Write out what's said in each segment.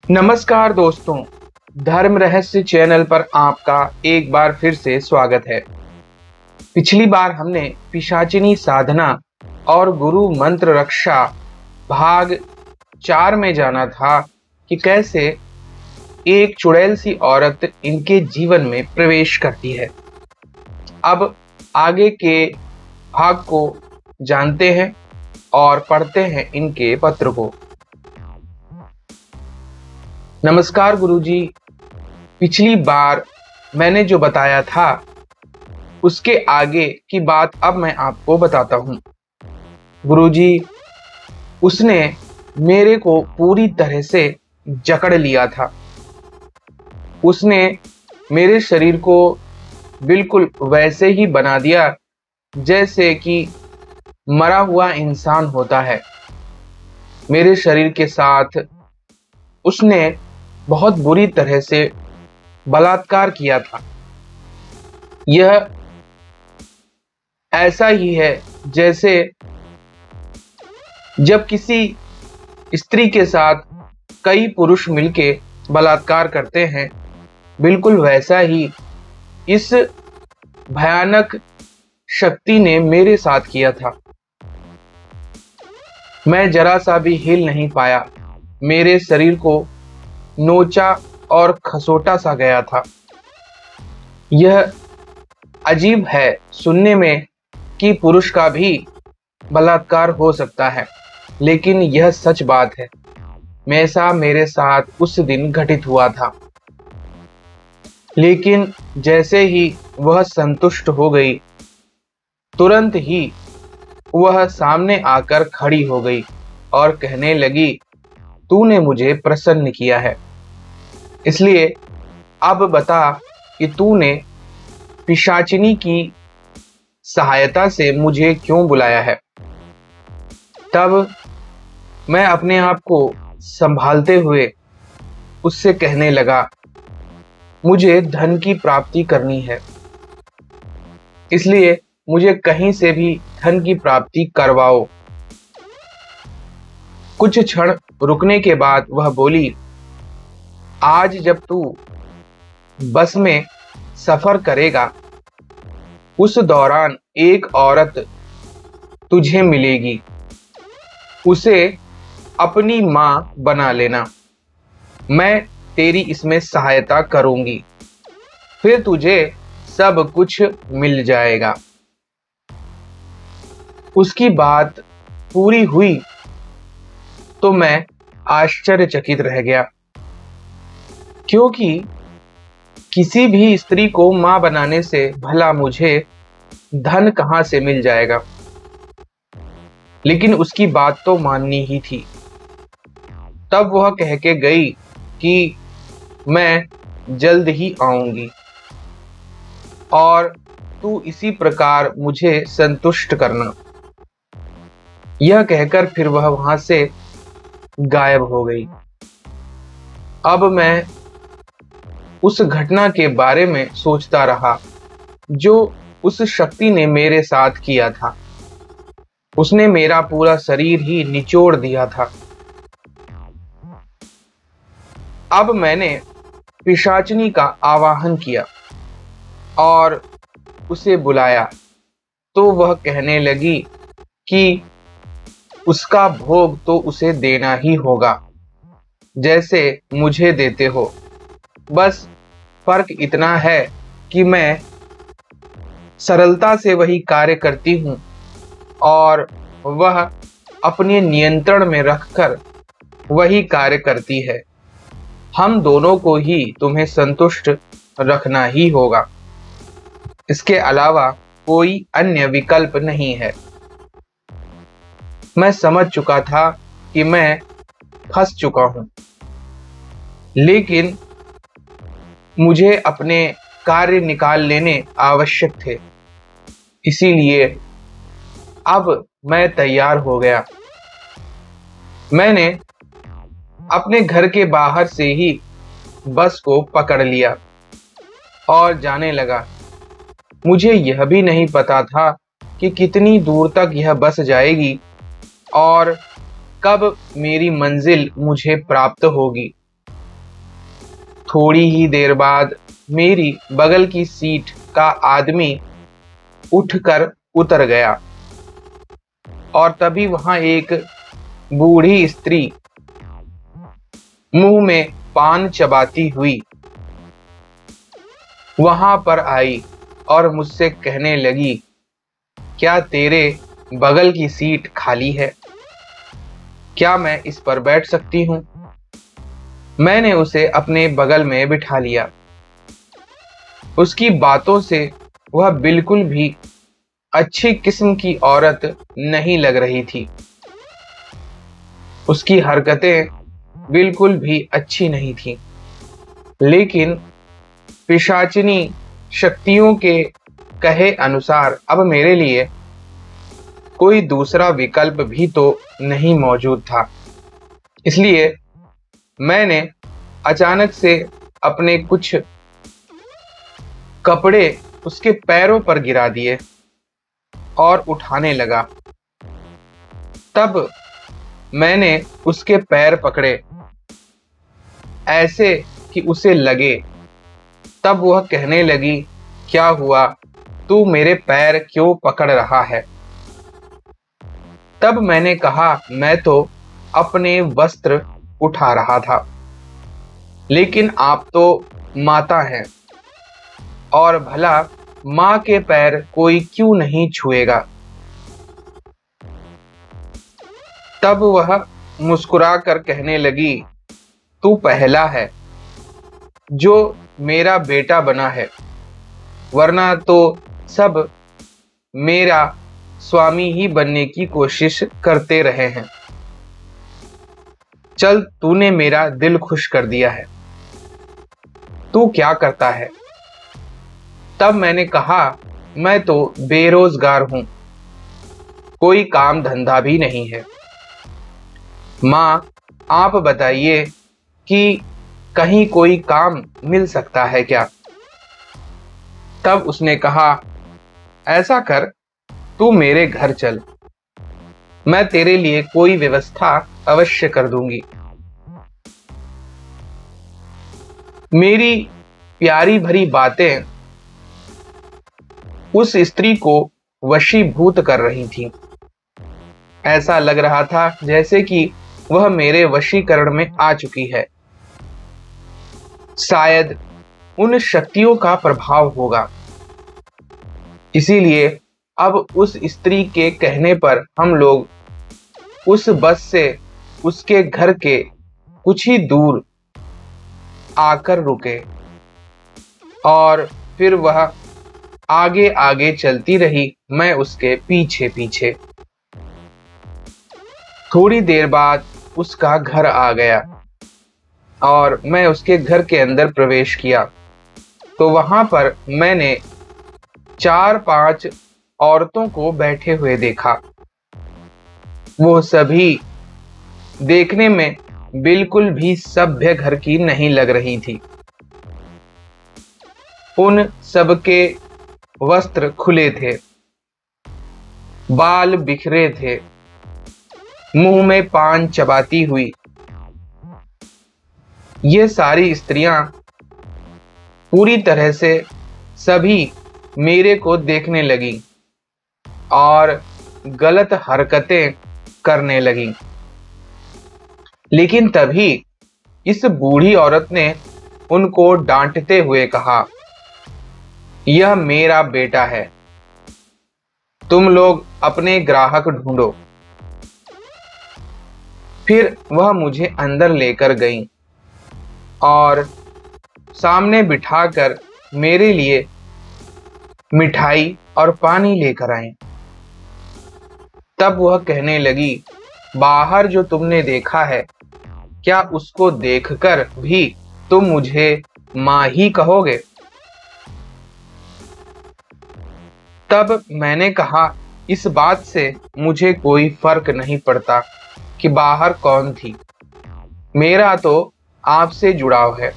नमस्कार दोस्तों, धर्म रहस्य चैनल पर आपका एक बार फिर से स्वागत है। पिछली बार हमने पिशाचिनी साधना और गुरु मंत्र रक्षा भाग 4 में जाना था कि कैसे एक चुड़ैल सी औरत इनके जीवन में प्रवेश करती है। अब आगे के भाग को जानते हैं और पढ़ते हैं इनके पत्र को। नमस्कार गुरुजी, पिछली बार मैंने जो बताया था उसके आगे की बात अब मैं आपको बताता हूँ। गुरुजी, उसने मेरे को पूरी तरह से जकड़ लिया था। उसने मेरे शरीर को बिल्कुल वैसे ही बना दिया जैसे कि मरा हुआ इंसान होता है। मेरे शरीर के साथ उसने बहुत बुरी तरह से बलात्कार किया था। यह ऐसा ही है जैसे जब किसी स्त्री के साथ कई पुरुष मिलके बलात्कार करते हैं, बिल्कुल वैसा ही इस भयानक शक्ति ने मेरे साथ किया था। मैं जरा सा भी हिल नहीं पाया। मेरे शरीर को नोचा और खसोटा सा गया था। यह अजीब है सुनने में कि पुरुष का भी बलात्कार हो सकता है, लेकिन यह सच बात है। ऐसा मेरे साथ उस दिन घटित हुआ था। लेकिन जैसे ही वह संतुष्ट हो गई, तुरंत ही वह सामने आकर खड़ी हो गई और कहने लगी, तूने मुझे प्रसन्न किया है, इसलिए अब बता कि तूने पिशाचिनी की सहायता से मुझे क्यों बुलाया है। तब मैं अपने आप को संभालते हुए उससे कहने लगा, मुझे धन की प्राप्ति करनी है, इसलिए मुझे कहीं से भी धन की प्राप्ति करवाओ। कुछ क्षण रुकने के बाद वह बोली, आज जब तू बस में सफर करेगा, उस दौरान एक औरत तुझे मिलेगी। उसे अपनी माँ बना लेना। मैं तेरी इसमें सहायता करूंगी, फिर तुझे सब कुछ मिल जाएगा। उसकी बात पूरी हुई तो मैं आश्चर्यचकित रह गया, क्योंकि किसी भी स्त्री को मां बनाने से भला मुझे धन कहां से मिल जाएगा। लेकिन उसकी बात तो माननी ही थी। तब वह कह के गई कि मैं जल्द ही आऊंगी और तू इसी प्रकार मुझे संतुष्ट करना। यह कहकर फिर वह वहां से गायब हो गई। अब मैं उस घटना के बारे में सोचता रहा जो उस शक्ति ने मेरे साथ किया था। उसने मेरा पूरा शरीर ही निचोड़ दिया था। अब मैंने पिशाचिनी का आवाहन किया और उसे बुलाया, तो वह कहने लगी कि उसका भोग तो उसे देना ही होगा, जैसे मुझे देते हो। बस फर्क इतना है कि मैं सरलता से वही कार्य करती हूँ और वह अपने नियंत्रण में रखकर वही कार्य करती है। हम दोनों को ही तुम्हें संतुष्ट रखना ही होगा, इसके अलावा कोई अन्य विकल्प नहीं है। मैं समझ चुका था कि मैं फंस चुका हूं, लेकिन मुझे अपने कार्य निकाल लेने आवश्यक थे, इसीलिए अब मैं तैयार हो गया। मैंने अपने घर के बाहर से ही बस को पकड़ लिया और जाने लगा। मुझे यह भी नहीं पता था कि कितनी दूर तक यह बस जाएगी और कब मेरी मंजिल मुझे प्राप्त होगी। थोड़ी ही देर बाद मेरी बगल की सीट का आदमी उठकर उतर गया और तभी वहां एक बूढ़ी स्त्री मुंह में पान चबाती हुई वहां पर आई और मुझसे कहने लगी, क्या तेरे बगल की सीट खाली है? क्या मैं इस पर बैठ सकती हूं? मैंने उसे अपने बगल में बिठा लिया। उसकी बातों से वह बिल्कुल भी अच्छी किस्म की औरत नहीं लग रही थी। उसकी हरकतें बिल्कुल भी अच्छी नहीं थी, लेकिन पिशाचिनी शक्तियों के कहे अनुसार अब मेरे लिए कोई दूसरा विकल्प भी तो नहीं मौजूद था। इसलिए मैंने अचानक से अपने कुछ कपड़े उसके पैरों पर गिरा दिए और उठाने लगा। तब मैंने उसके पैर पकड़े ऐसे कि उसे लगे। तब वह कहने लगी, क्या हुआ? तू मेरे पैर क्यों पकड़ रहा है? तब मैंने कहा, मैं तो अपने वस्त्र उठा रहा था, लेकिन आप तो माता हैं और भला माँ के पैर कोई क्यों नहीं छुएगा? तब वह मुस्कुरा कर कहने लगी, तू पहला है जो मेरा बेटा बना है, वरना तो सब मेरा स्वामी ही बनने की कोशिश करते रहे हैं। चल, तूने मेरा दिल खुश कर दिया है। तू क्या करता है? तब मैंने कहा, मैं तो बेरोजगार हूं, कोई काम धंधा भी नहीं है। माँ, आप बताइए कि कहीं कोई काम मिल सकता है क्या? तब उसने कहा, ऐसा कर, तू मेरे घर चल, मैं तेरे लिए कोई व्यवस्था अवश्य कर दूंगी। मेरी प्यारी भरी बातें उस स्त्री को वशीभूत कर रही थीं। ऐसा लग रहा था जैसे कि वह मेरे वशीकरण में आ चुकी है। शायद उन शक्तियों का प्रभाव होगा। इसीलिए अब उस स्त्री के कहने पर हम लोग उस बस से उसके घर के कुछ ही दूर आकर रुके और फिर वह आगे आगे चलती रही, मैं उसके पीछे पीछे। थोड़ी देर बाद उसका घर आ गया और मैं उसके घर के अंदर प्रवेश किया तो वहां पर मैंने 4-5 औरतों को बैठे हुए देखा। वो सभी देखने में बिल्कुल भी सभ्य घर की नहीं लग रही थी। उन सबके वस्त्र खुले थे, बाल बिखरे थे, मुंह में पान चबाती हुई ये सारी स्त्रियां पूरी तरह से सभी मेरे को देखने लगी और गलत हरकतें करने लगी। लेकिन तभी इस बूढ़ी औरत ने उनको डांटते हुए कहा, यह मेरा बेटा है, तुम लोग अपने ग्राहक ढूंढो। फिर वह मुझे अंदर लेकर गई और सामने बिठाकर मेरे लिए मिठाई और पानी लेकर आई। तब वह कहने लगी, बाहर जो तुमने देखा है, क्या उसको देखकर भी तुम मुझे माँ ही कहोगे? तब मैंने कहा, इस बात से मुझे कोई फर्क नहीं पड़ता कि बाहर कौन थी, मेरा तो आपसे जुड़ाव है।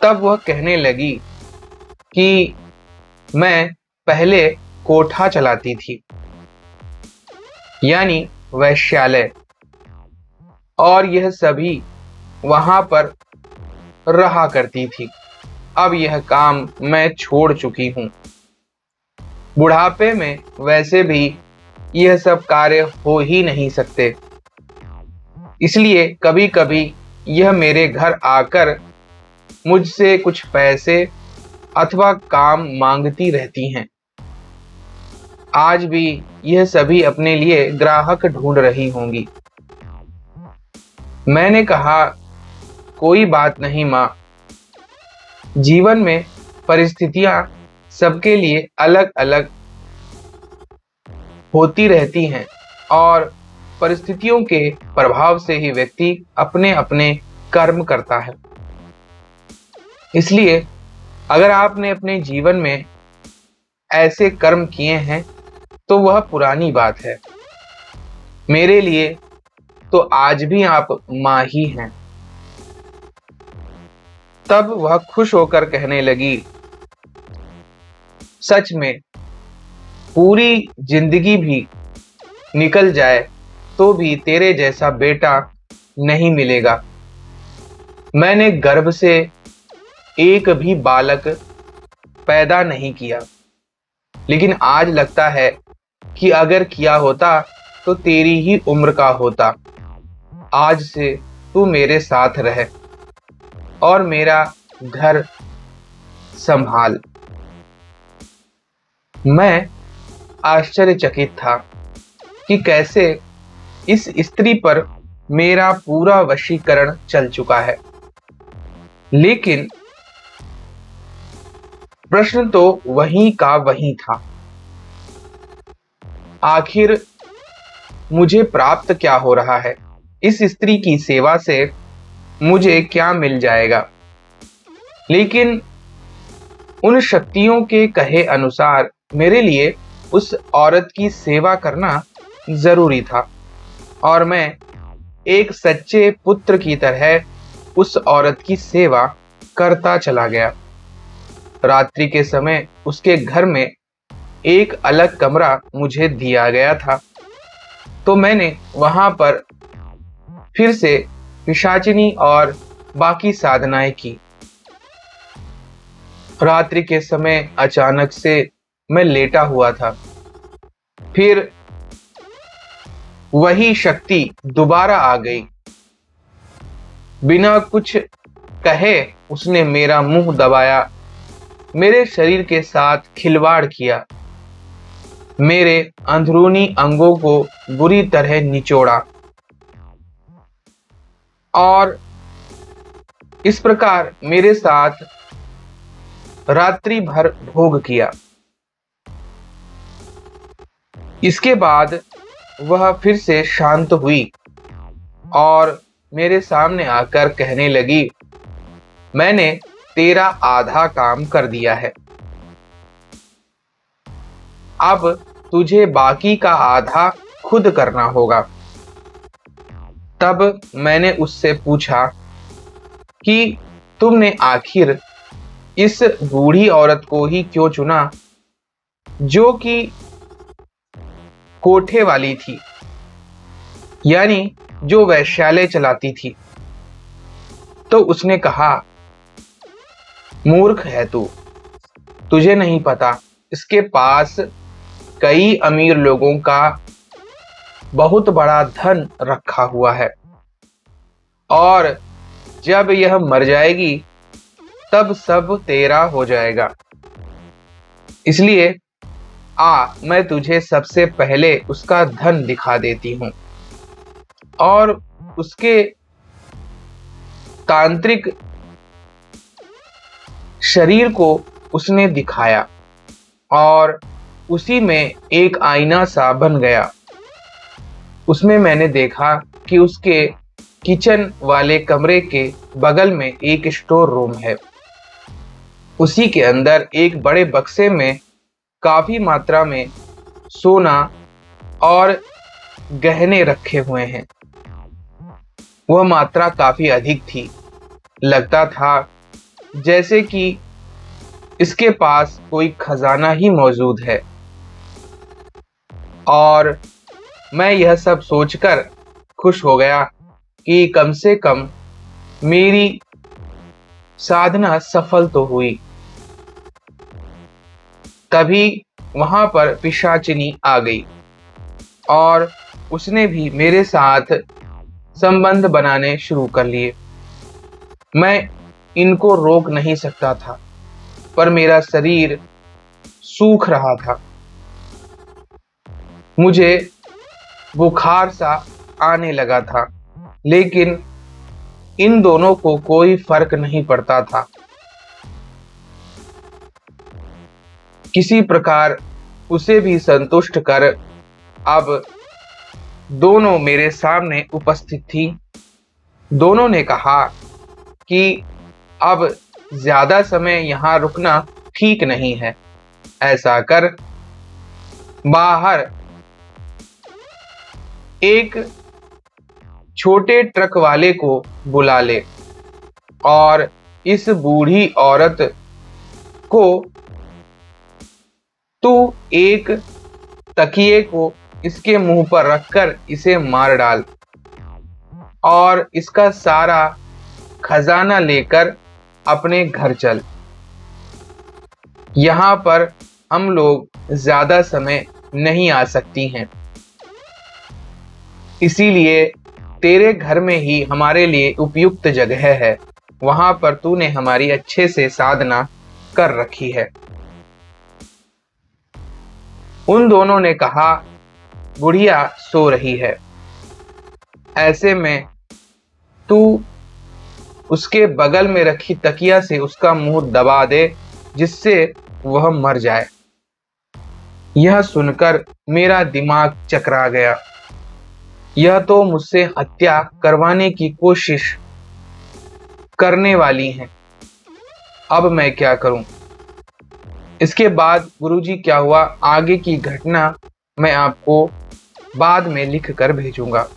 तब वह कहने लगी कि मैं पहले कोठा चलाती थी, यानी वैश्यालय, और यह सभी वहां पर रहा करती थी। अब यह काम मैं छोड़ चुकी हूँ। बुढ़ापे में वैसे भी यह सब कार्य हो ही नहीं सकते, इसलिए कभी कभी यह मेरे घर आकर मुझसे कुछ पैसे अथवा काम मांगती रहती हैं। आज भी यह सभी अपने लिए ग्राहक ढूंढ रही होंगी। मैंने कहा, कोई बात नहीं माँ, जीवन में परिस्थितियां सबके लिए अलग अलग होती रहती हैं और परिस्थितियों के प्रभाव से ही व्यक्ति अपने अपने कर्म करता है। इसलिए अगर आपने अपने जीवन में ऐसे कर्म किए हैं तो वह पुरानी बात है। मेरे लिए तो आज भी आप माँ ही हैं। तब वह खुश होकर कहने लगी, सच में पूरी जिंदगी भी निकल जाए तो भी तेरे जैसा बेटा नहीं मिलेगा। मैंने गर्भ से एक भी बालक पैदा नहीं किया, लेकिन आज लगता है कि अगर किया होता तो तेरी ही उम्र का होता। आज से तू मेरे साथ रह और मेरा घर संभाल। मैं आश्चर्यचकित था कि कैसे इस स्त्री पर मेरा पूरा वशीकरण चल चुका है। लेकिन प्रश्न तो वहीं का वहीं था। आखिर मुझे प्राप्त क्या हो रहा है? इस स्त्री की सेवा से मुझे क्या मिल जाएगा? लेकिन उन शक्तियों के कहे अनुसार मेरे लिए उस औरत की सेवा करना जरूरी था और मैं एक सच्चे पुत्र की तरह उस औरत की सेवा करता चला गया। रात्रि के समय उसके घर में एक अलग कमरा मुझे दिया गया था, तो मैंने वहां पर फिर से पिशाचिनी और बाकी साधनाएं की। रात्रि के समय अचानक से मैं लेटा हुआ था, फिर वही शक्ति दोबारा आ गई। बिना कुछ कहे उसने मेरा मुंह दबाया, मेरे शरीर के साथ खिलवाड़ किया, मेरे अंदरूनी अंगों को बुरी तरह निचोड़ा और इस प्रकार मेरे साथ रात्रि भर भोग किया। इसके बाद वह फिर से शांत हुई और मेरे सामने आकर कहने लगी, मैंने तेरा आधा काम कर दिया है, अब तुझे बाकी का आधा खुद करना होगा। तब मैंने उससे पूछा कि तुमने आखिर इस बूढ़ी औरत को ही क्यों चुना जो कि कोठे वाली थी, यानी जो वैश्यालय चलाती थी? तो उसने कहा, मूर्ख है तू, तुझे नहीं पता इसके पास कई अमीर लोगों का बहुत बड़ा धन रखा हुआ है और जब यह मर जाएगी तब सब तेरा हो जाएगा। इसलिए मैं तुझे सबसे पहले उसका धन दिखा देती हूं। और उसके तांत्रिक शरीर को उसने दिखाया और उसी में एक आईना सा बन गया। उसमें मैंने देखा कि उसके किचन वाले कमरे के बगल में एक स्टोर रूम है। उसी के अंदर एक बड़े बक्से में काफी मात्रा में सोना और गहने रखे हुए हैं। वह मात्रा काफी अधिक थी। लगता था जैसे कि इसके पास कोई खजाना ही मौजूद है। और मैं यह सब सोचकर खुश हो गया कि कम से कम मेरी साधना सफल तो हुई। तभी वहां पर पिशाचिनी आ गई और उसने भी मेरे साथ संबंध बनाने शुरू कर लिए। मैं इनको रोक नहीं सकता था, पर मेरा शरीर सूख रहा था। मुझे बुखार सा आने लगा था, लेकिन इन दोनों को कोई फर्क नहीं पड़ता था। किसी प्रकार उसे भी संतुष्ट कर अब दोनों मेरे सामने उपस्थित थी। दोनों ने कहा कि अब ज्यादा समय यहाँ रुकना ठीक नहीं है। ऐसा कर बाहर एक छोटे ट्रक वाले को बुला ले और इस बूढ़ी औरत को तू एक तकिए को इसके मुंह पर रखकर इसे मार डाल और इसका सारा खजाना लेकर अपने घर चल। यहाँ पर हम लोग ज्यादा समय नहीं आ सकती हैं, इसीलिए तेरे घर में ही हमारे लिए उपयुक्त जगह है। वहां पर तूने हमारी अच्छे से साधना कर रखी है। उन दोनों ने कहा, बुढ़िया सो रही है, ऐसे में तू उसके बगल में रखी तकिया से उसका मुंह दबा दे, जिससे वह मर जाए। यह सुनकर मेरा दिमाग चकरा गया। यह तो मुझसे हत्या करवाने की कोशिश करने वाली हैं। अब मैं क्या करूं? इसके बाद गुरुजी क्या हुआ आगे की घटना मैं आपको बाद में लिख कर भेजूंगा।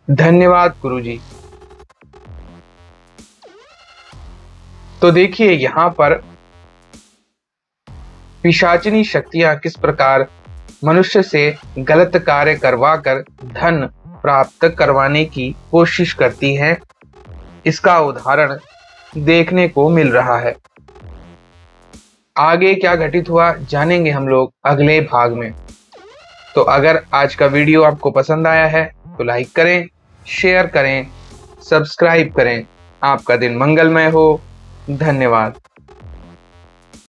धन्यवाद गुरुजी। तो देखिए यहाँ पर पिशाचिनी शक्तियां किस प्रकार मनुष्य से गलत कार्य करवाकर धन प्राप्त करवाने की कोशिश करती हैं, इसका उदाहरण देखने को मिल रहा है। आगे क्या घटित हुआ जानेंगे हम लोग अगले भाग में। तो अगर आज का वीडियो आपको पसंद आया है तो लाइक करें, शेयर करें, सब्सक्राइब करें। आपका दिन मंगलमय हो। धन्यवाद।